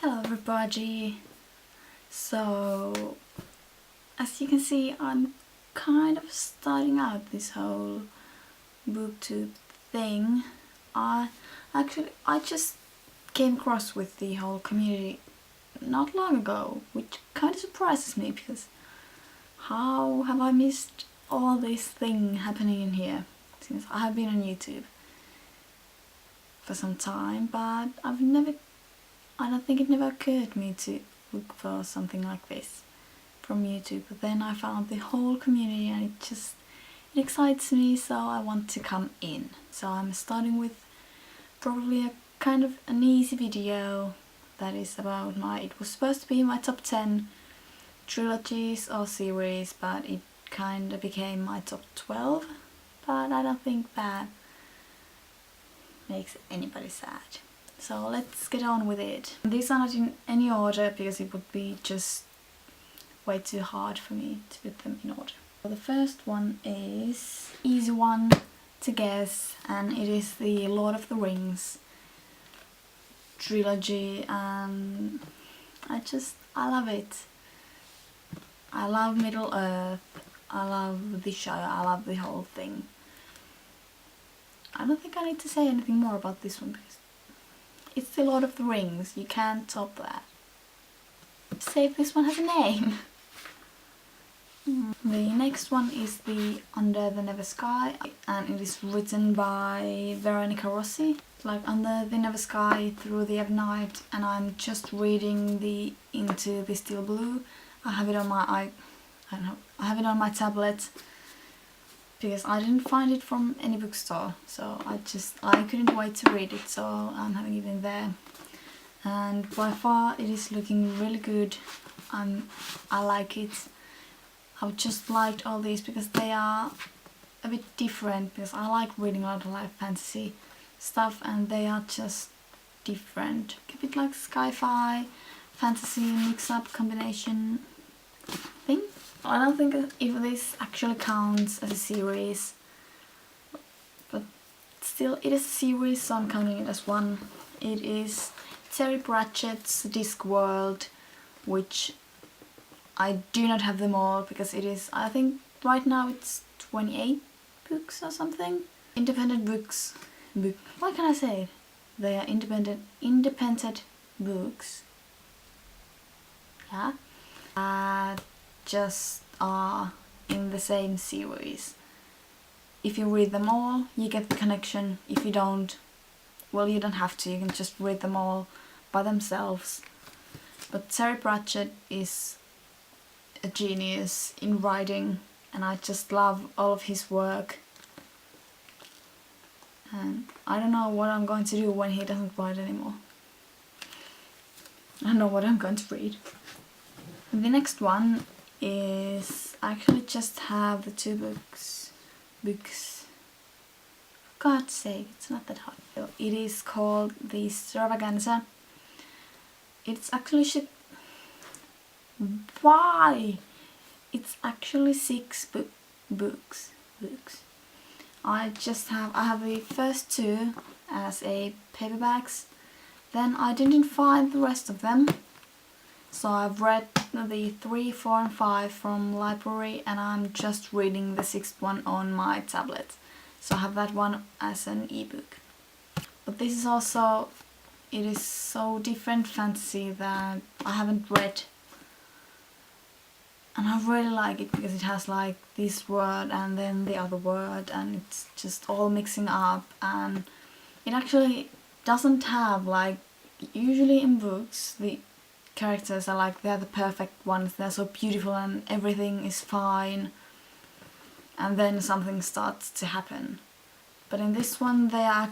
Hello everybody! So, as you can see, I'm kind of starting out this whole booktube thing. I just came across with the whole community not long ago, which kind of surprises me because how have I missed all this thing happening in here since I have been on YouTube for some time, but I don't think it never occurred to me to look for something like this from YouTube, but then I found the whole community and it excites me, so I want to come in. So I'm starting with probably a kind of an easy video that is about it was supposed to be my top 10 trilogies or series, but it kind of became my top 12, but I don't think that makes anybody sad. So let's get on with it. These are not in any order because it would be just way too hard for me to put them in order. So the first one is easy one to guess, and it is the Lord of the Rings trilogy, and I love it. I love Middle Earth, I love the show, I love the whole thing. I don't think I need to say anything more about this one because it's the Lord of the Rings, you can't top that. Save this one has a name. The next one is the Under the Never Sky, and it is written by Veronica Rossi. Like Under the Never Sky, Through the Night, and I'm just reading the Into the Still Blue. I have it on my I have it on my tablet because I didn't find it from any bookstore, so I couldn't wait to read it, so I'm having it in there. And by far it is looking really good. I like it. I've just liked all these because they are a bit different, because I like reading a lot of like fantasy stuff and they are just different. A bit like sci-fi, fantasy mix-up combination thing. I don't think if this actually counts as a series, but still it is a series, so I'm counting it as one. It is Terry Pratchett's Discworld, which I do not have them all because it is, I think right now it's 28 books or something. Independent books, what can I say? They are independent books. Yeah. Just are in the same series. If you read them all, you get the connection. If you don't, well, you don't have to. You can just read them all by themselves. But Terry Pratchett is a genius in writing, and I just love all of his work. And I don't know what I'm going to do when he doesn't write anymore. I don't know what I'm going to read. The next one is actually just have the two books. For God's sake, it's not that hard. It is called The Extravaganza. It's actually why? It's actually 6 books. I have the first 2 as a paperbacks. Then I didn't find the rest of them. So I've read the 3, 4 and 5 from library, and I'm just reading the 6th one on my tablet. So I have that one as an ebook. But this is also, it is so different fantasy that I haven't read. And I really like it because it has like this word and then the other word, and it's just all mixing up, and it actually doesn't have like, usually in books the characters are like, they're the perfect ones, they're so beautiful and everything is fine, and then something starts to happen. But in this one they are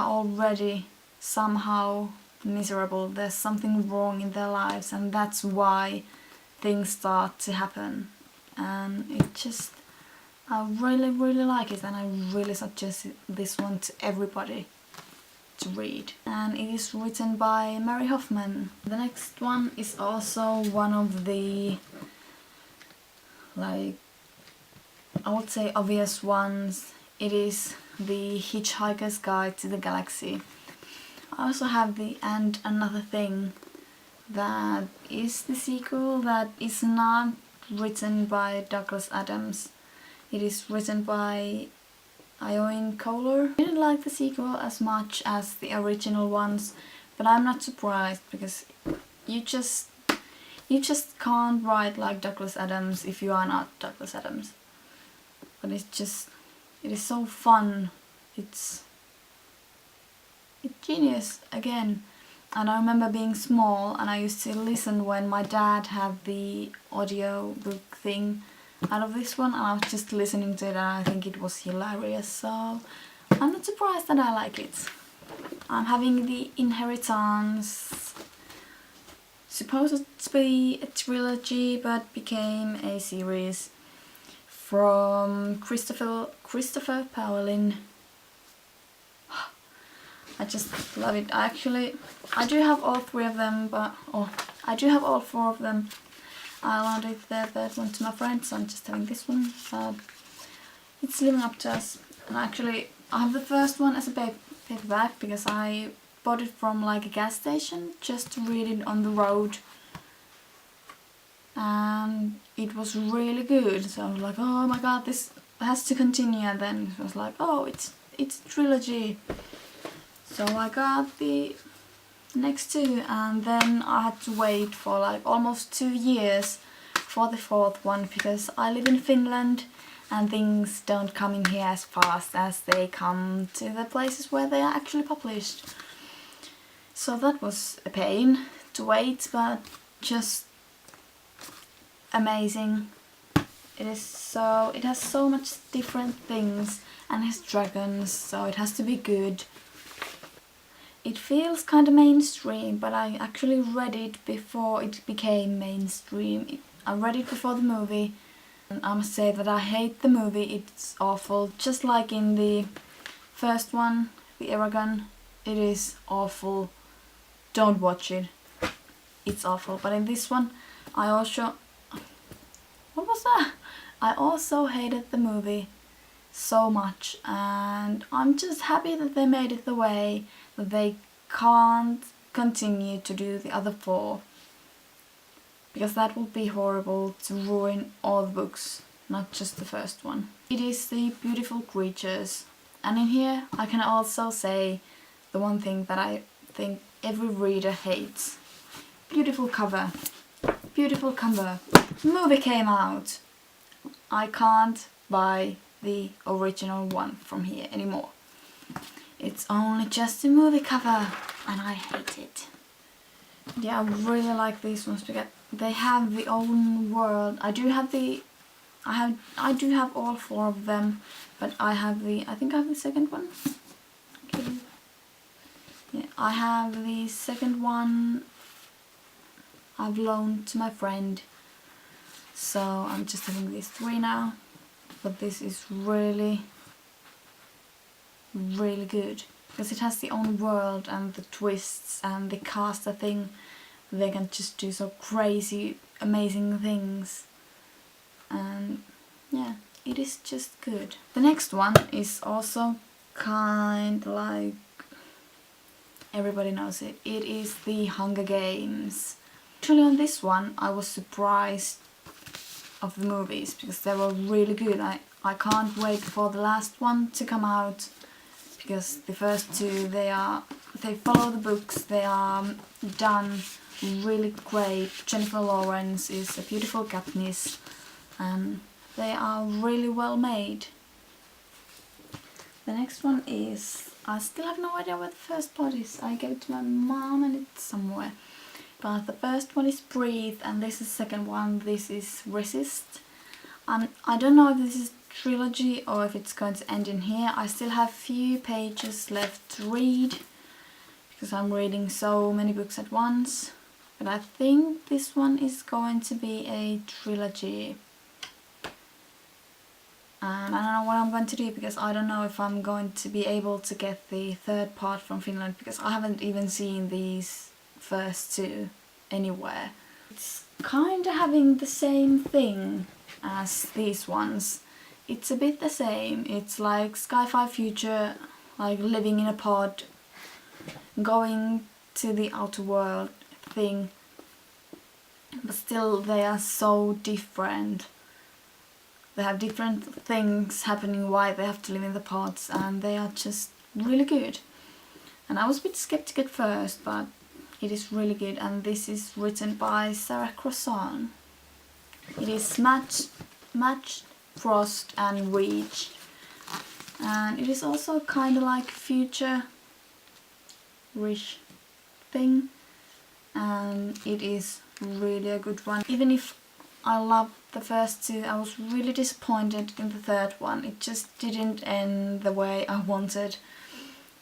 already somehow miserable. There's something wrong in their lives, and that's why things start to happen. And I really like it, and I really suggest this one to everybody to read. And it is written by Mary Hoffman. The next one is also one of the, like, I would say obvious ones. It is The Hitchhiker's Guide to the Galaxy. I also have the And Another Thing, that is the sequel that is not written by Douglas Adams. It is written by Ioin Kohler. I didn't like the sequel as much as the original ones, but I'm not surprised because you just can't write like Douglas Adams if you are not Douglas Adams. But it is so fun. It's genius again. And I remember being small and I used to listen when my dad had the audio book thing out of this one, and I was just listening to it and I think it was hilarious, so I'm not surprised that I like it. I'm having The Inheritance, supposed to be a trilogy but became a series, from Christopher Paolin. I just love it. I do have all three of them, I do have all four of them. I loaned the third one to my friend, so I'm just having this one. It's living up to us. And actually, I have the first one as a paperback because I bought it from like a gas station just to read it on the road. And it was really good, so I was like, oh my god, this has to continue. And then it was like, oh, it's a trilogy. So I got the next two, and then I had to wait for like almost 2 years for the fourth one because I live in Finland and things don't come in here as fast as they come to the places where they are actually published. So that was a pain to wait, but just amazing. It has so much different things and has dragons, so it has to be good. It feels kind of mainstream, but I actually read it before it became mainstream. I read it before the movie, and I must say that I hate the movie. It's awful. Just like in the first one, The Aragon, it is awful. Don't watch it. It's awful. But in this one, I also... What was that? I also hated the movie so much, and I'm just happy that they made it the way that they can't continue to do the other four, because that would be horrible to ruin all the books, not just the first one. It is the beautiful creatures, and in here I can also say the one thing that I think every reader hates. Beautiful cover. Beautiful cover. Movie came out. I can't buy the original one from here anymore. It's only just a movie cover and I hate it. Yeah, I really like these ones because they have the own world. I do have all four of them, but I think I have the second one. Okay. Yeah, I have the second one I've loaned to my friend. So I'm just having these three now. But this is really, really good. Because it has the own world and the twists and the cast. I think they can just do so crazy, amazing things. And yeah, it is just good. The next one is also kind of like... everybody knows it. It is the Hunger Games. Actually on this one I was surprised of the movies because they were really good. I can't wait for the last one to come out because the first two they follow the books, they are done really great. Jennifer Lawrence is a beautiful Katniss and they are really well made. The next one is, I still have no idea where the first part is. I gave it to my mom and it's somewhere. But the first one is Breathe and this is the second one. This is Resist. I don't know if this is trilogy or if it's going to end in here. I still have few pages left to read because I'm reading so many books at once. But I think this one is going to be a trilogy. And I don't know what I'm going to do because I don't know if I'm going to be able to get the third part from Finland because I haven't even seen these first two anywhere. It's kind of having the same thing as these ones. It's a bit the same. It's like sci-fi future, like living in a pod going to the outer world thing, but still they are so different. They have different things happening why they have to live in the pods, and they are just really good. And I was a bit skeptic at first, but it is really good. And this is written by Sarah Crossan. It is Match, Frost and Reach. And it is also kind of like future-ish thing. And it is really a good one. Even if I loved the first two, I was really disappointed in the third one. It just didn't end the way I wanted.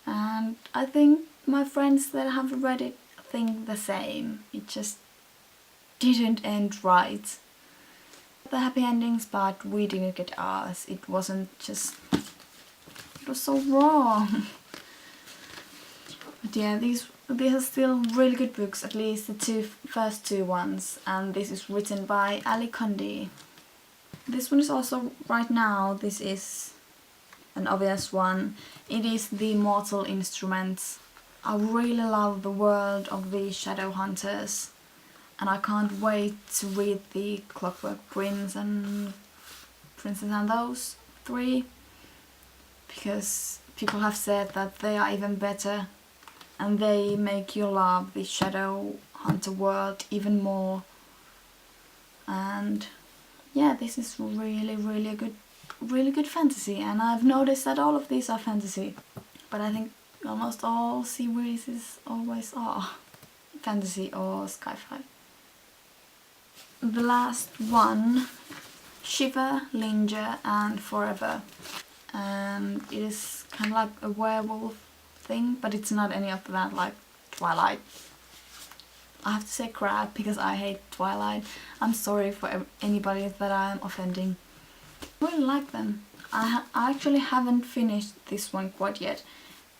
And I think my friends that have read it think the same. It just didn't end right. The happy endings, but we didn't get ours. It wasn't just... It was so wrong. But yeah, these are still really good books, at least the first two ones. And this is written by Ali Condi. This one is also, right now, this is an obvious one. It is The Mortal Instruments. I really love the world of the Shadow Hunters, and I can't wait to read the Clockwork Prince and Princess and those three, because people have said that they are even better and they make you love the Shadow Hunter world even more. And yeah, this is really good fantasy, and I've noticed that all of these are fantasy, but I think almost all series always are fantasy or sci-fi. The last one, Shiver, Linger and Forever, and it is kind of like a werewolf thing, but it's not any of that like Twilight. I have to say crap because I hate Twilight. I'm sorry for anybody that I'm offending. I really like them. I actually haven't finished this one quite yet,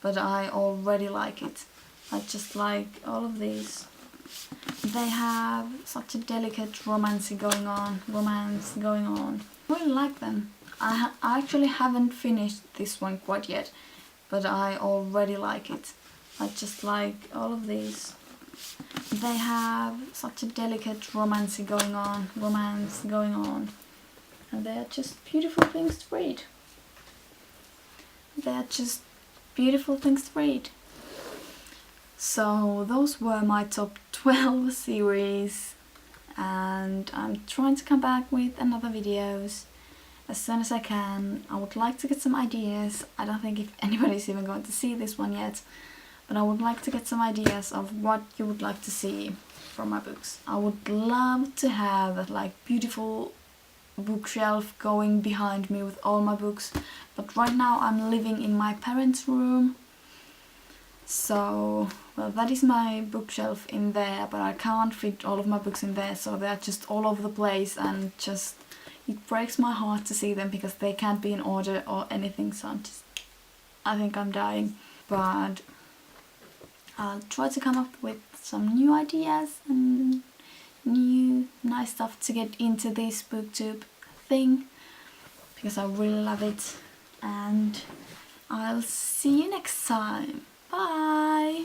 but I already like it. I just like all of these. They have such a delicate romance going on. I really like them. I actually haven't finished this one quite yet, but I already like it. I just like all of these. They have such a delicate romance going on, and they are just beautiful things to read. So those were my top 12 series, and I'm trying to come back with another videos as soon as I can. I would like to get some ideas. I don't think if anybody's even going to see this one yet, but I would like to get some ideas of what you would like to see from my books. I would love to have that like beautiful bookshelf going behind me with all my books, but right now I'm living in my parents' room, so well, that is my bookshelf in there, but I can't fit all of my books in there, so they're just all over the place, and just it breaks my heart to see them because they can't be in order or anything, so I think I'm dying. But I'll try to come up with some new ideas and new nice stuff to get into this booktube thing, because I really love it. And I'll see you next time. Bye!